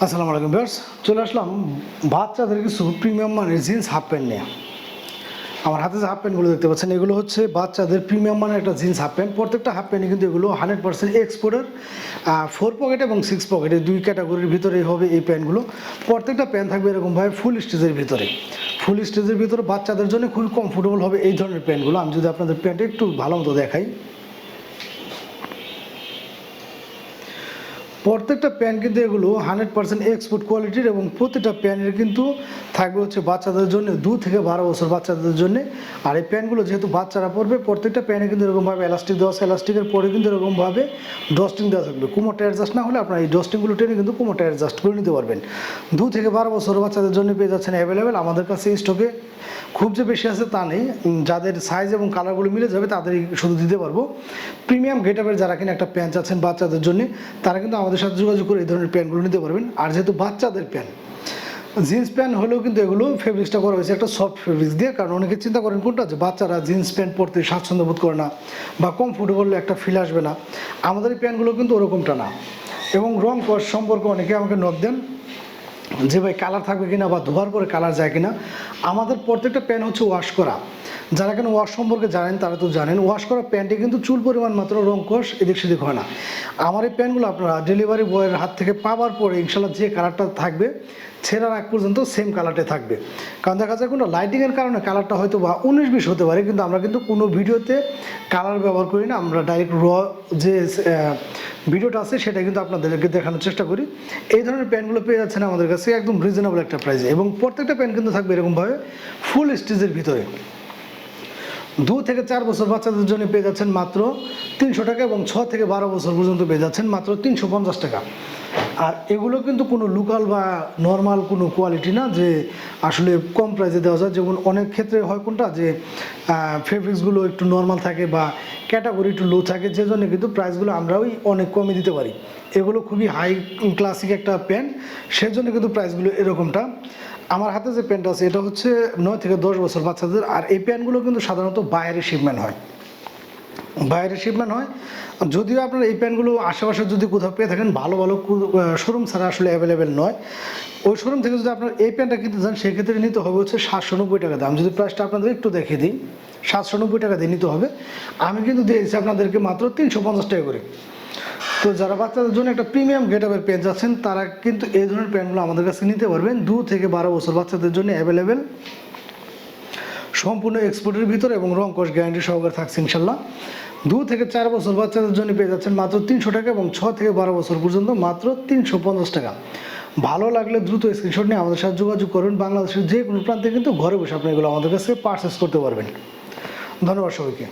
আসসালামু আলাইকুম ভিউয়ার্স, চলে আসলাম বাচ্চাদের কিছু প্রিমিয়াম মানের জিন্স হাফ প্যান্ট নিয়ে। আমার হাতে যে হাফ প্যান্টগুলো দেখতে পাচ্ছেন, এগুলো হচ্ছে বাচ্চাদের প্রিমিয়াম মানের একটা জিন্স হাফ প্যান্ট। প্রত্যেকটা হাফ প্যান্টে কিন্তু এগুলো 100% এক্সপোর্টের 4 পকেট এবং 6 পকেটে দুই ক্যাটাগরির ভিতরেই হবে এই প্যান্টগুলো। প্রত্যেকটা প্যান্ট থাকবে এরকমভাবে ফুল স্টিচের ভিতরে। ফুল স্টিচের ভিতরে বাচ্চাদের জন্য খুবই কমফোর্টেবল হবে এই ধরনের প্যান্টগুলো। আমি যদি আপনাদের প্যান্টে একটু ভালো মতো দেখাই, প্রত্যেকটা প্যান্ট কিন্তু এগুলো 100% এক্সপোর্ট কোয়ালিটির এবং প্রতিটা প্যান্টের কিন্তু থাকবে হচ্ছে বাচ্চাদের জন্য 2 থেকে 12 বছর বাচ্চাদের জন্য। আর এই প্যান্টগুলো যেহেতু বাচ্চারা পরবে, প্রত্যেকটা প্যান্টে কিন্তু এরকমভাবে এলাস্টিক দেওয়া আছে। এলাস্টিকের পরে কিন্তু এরকমভাবে ডস্টিং দেওয়া থাকবে। কোমরটা অ্যাডজাস্ট না হলে আপনার এই ডস্টিংগুলো টেনে কিন্তু কোমরটা অ্যাডজাস্ট করে নিতে পারবেন। 2 থেকে 12 বছর বাচ্চাদের জন্য পেয়ে যাচ্ছেন অ্যাভেলেবেল। আমাদের কাছে স্টকে খুব যে বেশি আছে তা নেই, যাদের সাইজ এবং কালারগুলো মিলে যাবে তাদেরই শুধু দিতে পারবো। প্রিমিয়াম গেটআপের যারা কিনা একটা প্যান্ট চাচ্ছেন বাচ্চাদের জন্য, তারা কিন্তু আমাদের সাথে যোগাযোগ করে এই ধরনের প্যান্টগুলো নিতে পারবেন। আর যেহেতু বাচ্চাদের প্যান্ট, জিন্স প্যান্ট হলেও কিন্তু এগুলো ফেব্রিক্সটা করা হয়েছে একটা সফট ফেব্রিক্স দিয়ে। কারণ অনেকে চিন্তা করেন কোনটা, যে বাচ্চারা জিন্স প্যান্ট পরতে স্বাচ্ছন্দ্য বোধ করে না বা কমফোর্টেবল একটা ফিল আসবে না, আমাদের এই প্যান্টগুলো কিন্তু ওরকমটা না। এবং রং কস সম্পর্কে অনেকে আমাকে নক দেন যে ভাই কালার থাকবে কিনা বা ধোয়ার পরে কালার যায় কিনা। আমাদের প্রত্যেকটা প্যান্ট হচ্ছে ওয়াশ করা। যারা কেন ওয়াশ সম্পর্কে জানেন তারা তো জানেন, ওয়াশ করা প্যান্টে কিন্তু চুল পরিমাণ মাত্র রং কষ এদিক সেদিক হয় না। আমার এই প্যান্টগুলো আপনারা ডেলিভারি বয়ের হাত থেকে পাওয়ার পরে ইনশাল্লাহ যে কালারটা থাকবে ছেঁড়ার আগ পর্যন্ত সেম কালারটা থাকবে। কারণ দেখা যায় কোনো লাইটিংয়ের কারণে কালারটা হয়তো বা 19-20 হতে পারে, কিন্তু আমরা কিন্তু কোনো ভিডিওতে কালার ব্যবহার করি না। আমরা ডাইরেক্ট যে ভিডিওটা আছে সেটা কিন্তু আপনাদেরকে দেখানোর চেষ্টা করি। এই ধরনের প্যান্টগুলো পেয়ে যাচ্ছেন আমাদের কাছে একদম রিজনেবল একটা প্রাইসে। এবং প্রত্যেকটা প্যান্ট কিন্তু থাকবে এরকমভাবে ফুল স্টিচের ভিতরে। 2 থেকে 4 বছর বাচ্চাদের জন্য পেয়ে যাচ্ছেন মাত্র 300 টাকা এবং 6 থেকে 12 বছর পর্যন্ত পেয়ে যাচ্ছেন মাত্র 350 টাকা। আর এগুলো কিন্তু কোনো লোকাল বা নর্মাল কোনো কোয়ালিটি না যে আসলে কম প্রাইসে দেওয়া যায়। যেমন অনেক ক্ষেত্রে হয় কোনটা, যে ফেব্রিক্সগুলো একটু নর্মাল থাকে বা ক্যাটাগরি একটু লো থাকে, যে জন্য কিন্তু প্রাইসগুলো আমরাও অনেক কমে দিতে পারি। এগুলো খুবই হাই ক্লাসিক একটা প্যান্ট, সেজন্য কিন্তু প্রাইসগুলো এরকমটা। আমার হাতে যে প্যান্ট আছে এটা হচ্ছে 9 থেকে 10 বছর বাচ্চাদের। আর এই প্যান্টগুলো কিন্তু সাধারণত বাইরে শিপমেন্ট হয়, যদিও আপনার এই প্যান্টগুলো আশেপাশে যদি কোথাও পেয়ে থাকেন, ভালো ভালো শোরুম ছাড়া আসলে অ্যাভেলেবেল নয়। ওই শোরুম থেকে যদি আপনার এই প্যান্টটা কিনতে চান, সেক্ষেত্রে নিতে হবে হচ্ছে 790 টাকা দাম। যদি প্রাইসটা আপনাদের একটু দেখিয়ে দিই, 790 টাকা দিয়ে নিতে হবে। আমি কিন্তু দিয়েছি আপনাদেরকে মাত্র 350 টাকা করে। তো যারা বাচ্চাদের জন্য একটা প্রিমিয়াম গেটআপের প্যান্ট যাচ্ছেন, তারা কিন্তু এই ধরনের প্যান্টগুলো আমাদের কাছে নিতে পারবেন। 2 থেকে 12 বছর বাচ্চাদের জন্য অ্যাভেলেবেল, সম্পূর্ণ এক্সপোর্টের ভিতরে এবং রং কস গ্যারান্টি সহকারে থাকছে ইনশাল্লাহ। 2 থেকে 4 বছর বাচ্চাদের জন্য পেয়ে যাচ্ছেন মাত্র 300 টাকা এবং 6 থেকে 12 বছর পর্যন্ত মাত্র 350 টাকা। ভালো লাগলে দ্রুত স্ক্রিনশট নিয়ে আমাদের সাথে যোগাযোগ করবেন। বাংলাদেশের যে কোনো প্রান্তে কিন্তু ঘরে বসে আপনি এগুলো আমাদের কাছে পারচেস করতে পারবেন। ধন্যবাদ সবাইকে।